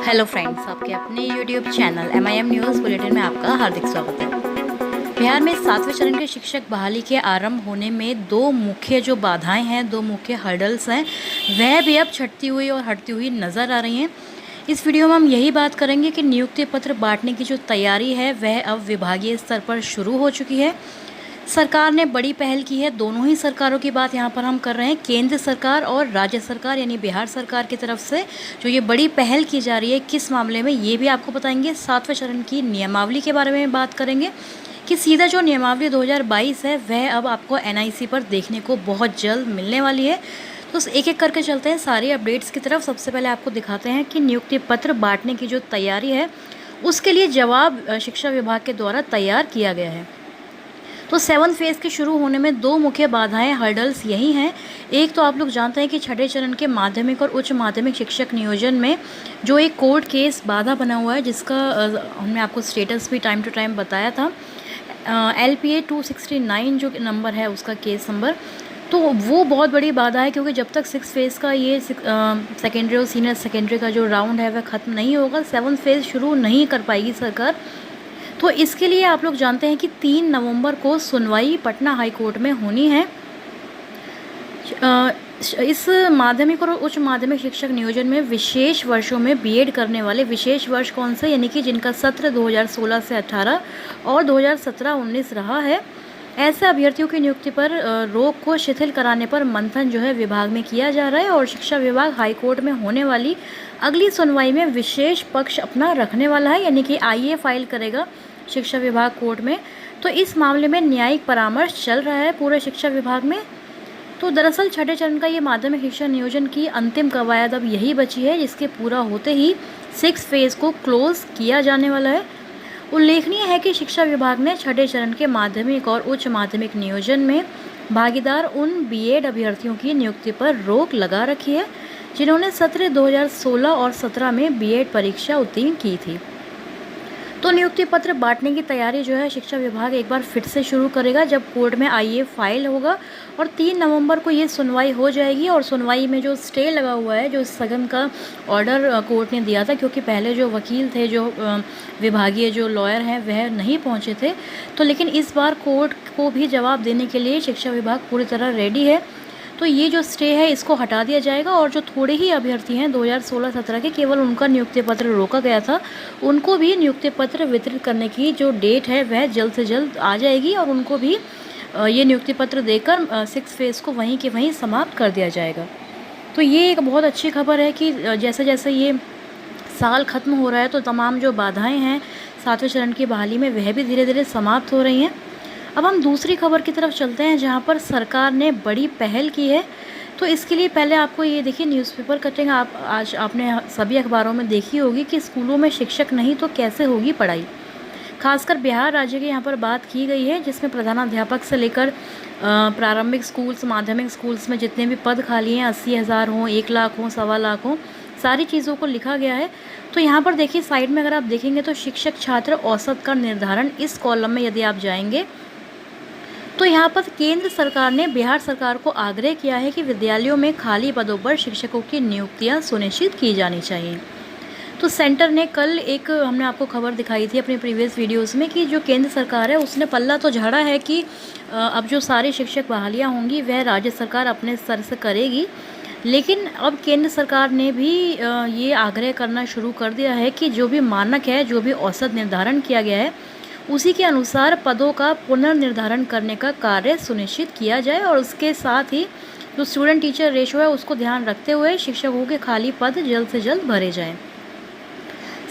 Hello friends, आपके अपने YouTube channel MIM news bulletin में आपका हार्दिक स्वागत है। बिहार में 7वें चरण के शिक्षक बहाली के आरंभ होने में दो मुख्य जो बाधाएं हैं, दो मुख्य हर्डल्स हैं, वह भी अब छटती हुई और हटती हुई नज़र आ रही हैं। इस वीडियो में हम यही बात करेंगे कि नियुक्ति पत्र बांटने की जो तैयारी है वह अब विभागीय स्तर पर शुरू हो चुकी है। सरकार ने बड़ी पहल की है। दोनों ही सरकारों की बात यहाँ पर हम कर रहे हैं, केंद्र सरकार और राज्य सरकार यानी बिहार सरकार की तरफ से जो ये बड़ी पहल की जा रही है, किस मामले में ये भी आपको बताएंगे। 7वें चरण की नियमावली के बारे में बात करेंगे कि सीधा जो नियमावली 2022 है वह अब आपको NIC पर देखने को बहुत जल्द मिलने वाली है। तो एक एक करके चलते हैं सारी अपडेट्स की तरफ। सबसे पहले आपको दिखाते हैं कि नियुक्ति पत्र बांटने की जो तैयारी है उसके लिए जवाब शिक्षा विभाग के द्वारा तैयार किया गया है। तो 7th फेज़ के शुरू होने में दो मुख्य बाधाएं हर्डल्स यही हैं। एक तो आप लोग जानते हैं कि छठे चरण के माध्यमिक और उच्च माध्यमिक शिक्षक नियोजन में जो एक कोर्ट केस बाधा बना हुआ है, जिसका हमने आपको स्टेटस भी टाइम टू टाइम बताया था। LPA 269 जो नंबर है उसका केस नंबर, तो वो बहुत बड़ी बाधा है, क्योंकि जब तक 6th फेज़ का ये सेकेंडरी और सीनियर सेकेंडरी का जो राउंड है वह ख़त्म नहीं होगा, 7th फेज़ शुरू नहीं कर पाएगी सरकार। तो इसके लिए आप लोग जानते हैं कि 3 नवंबर को सुनवाई पटना हाई कोर्ट में होनी है। इस माध्यमिक और उच्च माध्यमिक शिक्षक नियोजन में विशेष वर्षों में B.Ed करने वाले, विशेष वर्ष कौन से, यानी कि जिनका सत्र 2016 से 18 और 2017-19 रहा है, ऐसे अभ्यर्थियों की नियुक्ति पर रोक को शिथिल कराने पर मंथन जो है विभाग में किया जा रहा है। और शिक्षा विभाग हाई कोर्ट में होने वाली अगली सुनवाई में विशेष पक्ष अपना रखने वाला है, यानी कि IA फाइल करेगा शिक्षा विभाग कोर्ट में। तो इस मामले में न्यायिक परामर्श चल रहा है पूरे शिक्षा विभाग में। तो दरअसल छठे चरण का ये माध्यमिक शिक्षा नियोजन की अंतिम कवायद अब यही बची है, जिसके पूरा होते ही 6th फेज़ को क्लोज किया जाने वाला है। उल्लेखनीय है कि शिक्षा विभाग ने छठे चरण के माध्यमिक और उच्च माध्यमिक नियोजन में भागीदार उन B.Ed अभ्यर्थियों की नियुक्ति पर रोक लगा रखी है जिन्होंने सत्र 2016 और 17 में B.Ed परीक्षा उत्तीर्ण की थी। तो नियुक्ति पत्र बांटने की तैयारी जो है शिक्षा विभाग एक बार फिर से शुरू करेगा जब कोर्ट में IA फाइल होगा और 3 नवंबर को ये सुनवाई हो जाएगी। और सुनवाई में जो स्टे लगा हुआ है, जो स्थगन का ऑर्डर कोर्ट ने दिया था, क्योंकि पहले जो वकील थे, जो विभागीय जो लॉयर हैं, वह नहीं पहुंचे थे, तो लेकिन इस बार कोर्ट को भी जवाब देने के लिए शिक्षा विभाग पूरी तरह रेडी है। तो ये जो स्टे है इसको हटा दिया जाएगा और जो थोड़े ही अभ्यर्थी हैं 2016-17 के, केवल उनका नियुक्ति पत्र रोका गया था, उनको भी नियुक्ति पत्र वितरित करने की जो डेट है वह जल्द से जल्द आ जाएगी और उनको भी ये नियुक्ति पत्र देकर 6th फेज़ को वहीं के वहीं समाप्त कर दिया जाएगा। तो ये एक बहुत अच्छी खबर है कि जैसे जैसे ये साल ख़त्म हो रहा है तो तमाम जो बाधाएँ हैं 7वें चरण की बहाली में वह भी धीरे धीरे समाप्त हो रही हैं। अब हम दूसरी खबर की तरफ चलते हैं, जहां पर सरकार ने बड़ी पहल की है। तो इसके लिए पहले आपको ये देखिए, न्यूज़पेपर कटिंग आज आपने सभी अखबारों में देखी होगी कि स्कूलों में शिक्षक नहीं तो कैसे होगी पढ़ाई। खासकर बिहार राज्य की यहाँ पर बात की गई है, जिसमें प्रधानाध्यापक से लेकर प्रारंभिक स्कूल्स, माध्यमिक स्कूल्स में जितने भी पद खाली हैं, 80,000 हों, 1 लाख हों, 1.25 लाख हों, सारी चीज़ों को लिखा गया है। तो यहाँ पर देखिए साइड में अगर आप देखेंगे तो शिक्षक छात्र औसत का निर्धारण, इस कॉलम में यदि आप जाएंगे तो यहाँ पर केंद्र सरकार ने बिहार सरकार को आग्रह किया है कि विद्यालयों में खाली पदों पर शिक्षकों की नियुक्तियाँ सुनिश्चित की जानी चाहिए। तो सेंटर ने कल एक, हमने आपको खबर दिखाई थी अपने प्रीवियस वीडियोस में, कि जो केंद्र सरकार है उसने पल्ला तो झाड़ा है कि अब जो सारी शिक्षक बहालियाँ होंगी वह राज्य सरकार अपने स्तर से करेगी। लेकिन अब केंद्र सरकार ने भी ये आग्रह करना शुरू कर दिया है कि जो भी मानक है, जो भी औसत निर्धारण किया गया है, उसी के अनुसार पदों का पुनर्निर्धारण करने का कार्य सुनिश्चित किया जाए। और उसके साथ ही जो स्टूडेंट टीचर रेशो है उसको ध्यान रखते हुए शिक्षकों के खाली पद जल्द से जल्द भरे जाएं।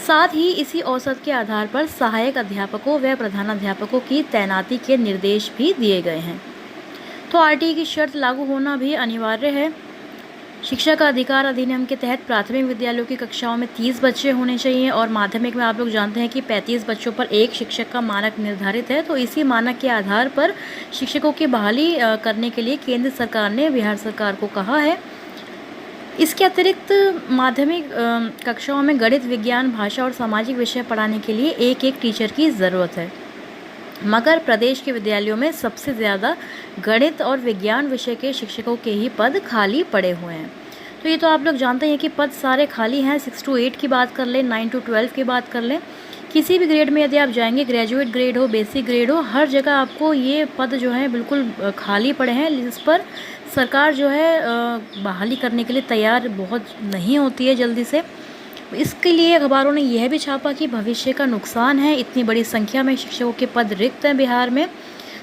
साथ ही इसी औसत के आधार पर सहायक अध्यापकों व प्रधानाध्यापकों की तैनाती के निर्देश भी दिए गए हैं। तो RTE की शर्त लागू होना भी अनिवार्य है। शिक्षा का अधिकार अधिनियम के तहत प्राथमिक विद्यालयों की कक्षाओं में 30 बच्चे होने चाहिए और माध्यमिक में आप लोग जानते हैं कि 35 बच्चों पर एक शिक्षक का मानक निर्धारित है। तो इसी मानक के आधार पर शिक्षकों की बहाली करने के लिए केंद्र सरकार ने बिहार सरकार को कहा है। इसके अतिरिक्त माध्यमिक कक्षाओं में गणित, विज्ञान, भाषा और सामाजिक विषय पढ़ाने के लिए एक टीचर की ज़रूरत है, मगर प्रदेश के विद्यालयों में सबसे ज़्यादा गणित और विज्ञान विषय के शिक्षकों के ही पद खाली पड़े हुए हैं। तो ये तो आप लोग जानते हैं कि पद सारे खाली हैं। 6 to 8 की बात कर लें, 9 to 12 की बात कर लें, किसी भी ग्रेड में यदि आप जाएंगे, ग्रेजुएट ग्रेड हो, बेसिक ग्रेड हो, हर जगह आपको ये पद जो है बिल्कुल खाली पड़े हैं, जिस पर सरकार जो है बहाली करने के लिए तैयार बहुत नहीं होती है जल्दी से। इसके लिए अखबारों ने यह भी छापा कि भविष्य का नुकसान है, इतनी बड़ी संख्या में शिक्षकों के पद रिक्त हैं बिहार में।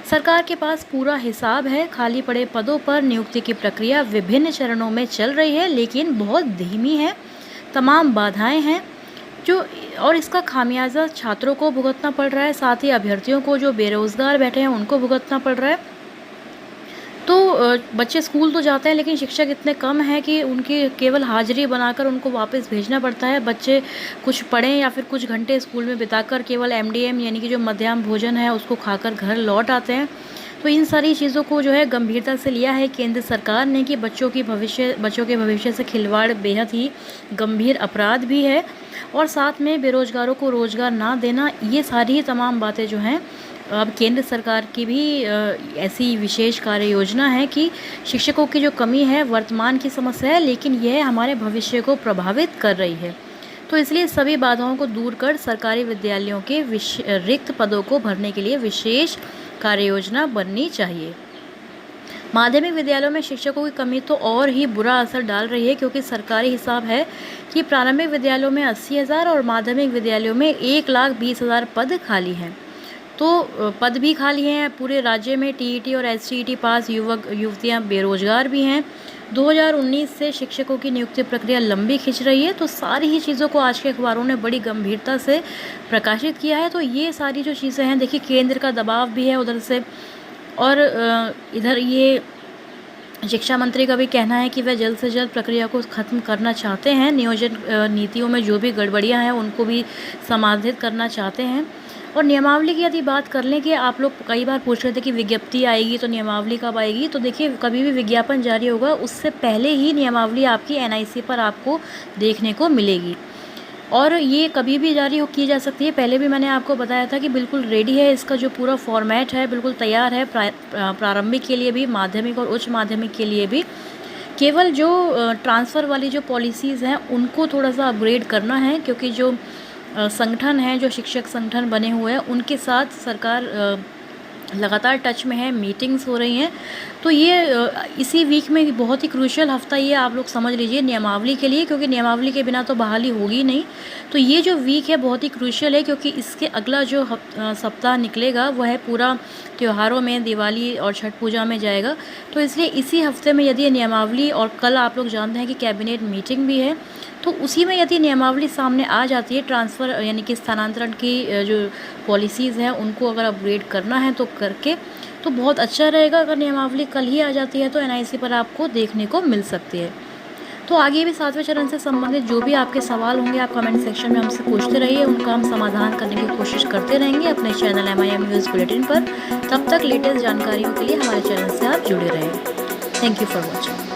सरकार के पास पूरा हिसाब है, खाली पड़े पदों पर नियुक्ति की प्रक्रिया विभिन्न चरणों में चल रही है, लेकिन बहुत धीमी है, तमाम बाधाएं हैं जो, और इसका खामियाजा छात्रों को भुगतना पड़ रहा है, साथ ही अभ्यर्थियों को जो बेरोज़गार बैठे हैं उनको भुगतना पड़ रहा है। तो बच्चे स्कूल तो जाते हैं, लेकिन शिक्षक इतने कम हैं कि उनकी केवल हाजिरी बनाकर उनको वापस भेजना पड़ता है। बच्चे कुछ पढ़ें या फिर कुछ घंटे स्कूल में बिताकर केवल MDM यानी कि जो मध्याह्न भोजन है उसको खाकर घर लौट आते हैं। तो इन सारी चीज़ों को जो है गंभीरता से लिया है केंद्र सरकार ने कि बच्चों के भविष्य से खिलवाड़ बेहद ही गंभीर अपराध भी है, और साथ में बेरोजगारों को रोज़गार ना देना, ये सारी तमाम बातें जो हैं अब केंद्र सरकार की भी ऐसी विशेष कार्य योजना है कि शिक्षकों की जो कमी है वर्तमान की समस्या है, लेकिन यह हमारे भविष्य को प्रभावित कर रही है। तो इसलिए सभी बाधाओं को दूर कर सरकारी विद्यालयों के रिक्त पदों को भरने के लिए विशेष कार्य योजना बननी चाहिए। माध्यमिक विद्यालयों में शिक्षकों की कमी तो और ही बुरा असर डाल रही है, क्योंकि सरकारी हिसाब है कि प्रारंभिक विद्यालयों में 80,000 और माध्यमिक विद्यालयों में 1,20,000 पद खाली हैं। तो पद भी खाली हैं पूरे राज्य में। TET और STET पास युवक युवतियां बेरोजगार भी हैं। 2019 से शिक्षकों की नियुक्ति प्रक्रिया लंबी खिंच रही है। तो सारी ही चीज़ों को आज के अखबारों ने बड़ी गंभीरता से प्रकाशित किया है। तो ये सारी जो चीज़ें हैं, देखिए केंद्र का दबाव भी है उधर से, और इधर ये शिक्षा मंत्री का भी कहना है कि वह जल्द से जल्द प्रक्रिया को ख़त्म करना चाहते हैं। नियोजन नीतियों में जो भी गड़बड़ियां हैं उनको भी समाधित करना चाहते हैं। और नियमावली की यदि बात कर लें कि आप लोग कई बार पूछ रहे थे कि विज्ञप्ति आएगी तो नियमावली कब आएगी, तो देखिए कभी भी विज्ञापन जारी होगा उससे पहले ही नियमावली आपकी NIC पर आपको देखने को मिलेगी, और ये कभी भी जारी की जा सकती है। पहले भी मैंने आपको बताया था कि बिल्कुल रेडी है, इसका जो पूरा फॉर्मेट है बिल्कुल तैयार है, प्रारंभिक के लिए भी, माध्यमिक और उच्च माध्यमिक के लिए भी। केवल जो ट्रांसफ़र वाली जो पॉलिसीज़ हैं उनको थोड़ा सा अपग्रेड करना है, क्योंकि जो संगठन हैं, जो शिक्षक संगठन बने हुए हैं, उनके साथ सरकार लगातार टच में है, मीटिंग्स हो रही हैं। तो ये इसी वीक में बहुत ही क्रूशियल हफ्ता ये आप लोग समझ लीजिए नियमावली के लिए, क्योंकि नियमावली के बिना तो बहाली होगी नहीं। तो ये जो वीक है बहुत ही क्रूशियल है, क्योंकि इसके अगला जो सप्ताह निकलेगा वह है पूरा त्योहारों में, दिवाली और छठ पूजा में जाएगा। तो इसलिए इसी हफ्ते में यदि नियमावली, और कल आप लोग जानते हैं कि कैबिनेट मीटिंग भी है, तो उसी में यदि नियमावली सामने आ जाती है, ट्रांसफ़र यानी कि स्थानांतरण की जो पॉलिसीज़ हैं उनको अगर अपग्रेड करना है तो करके, तो बहुत अच्छा रहेगा। अगर नियमावली कल ही आ जाती है तो NIC पर आपको देखने को मिल सकती है। तो आगे भी 7वें चरण से संबंधित जो भी आपके सवाल होंगे आप कमेंट सेक्शन में हमसे पूछते रहिए, उनका हम समाधान करने की कोशिश करते रहेंगे अपने चैनल MIM न्यूज़ बुलेटिन पर। तब तक लेटेस्ट जानकारियों के लिए हमारे चैनल से आप जुड़े रहें। Thank you for watching.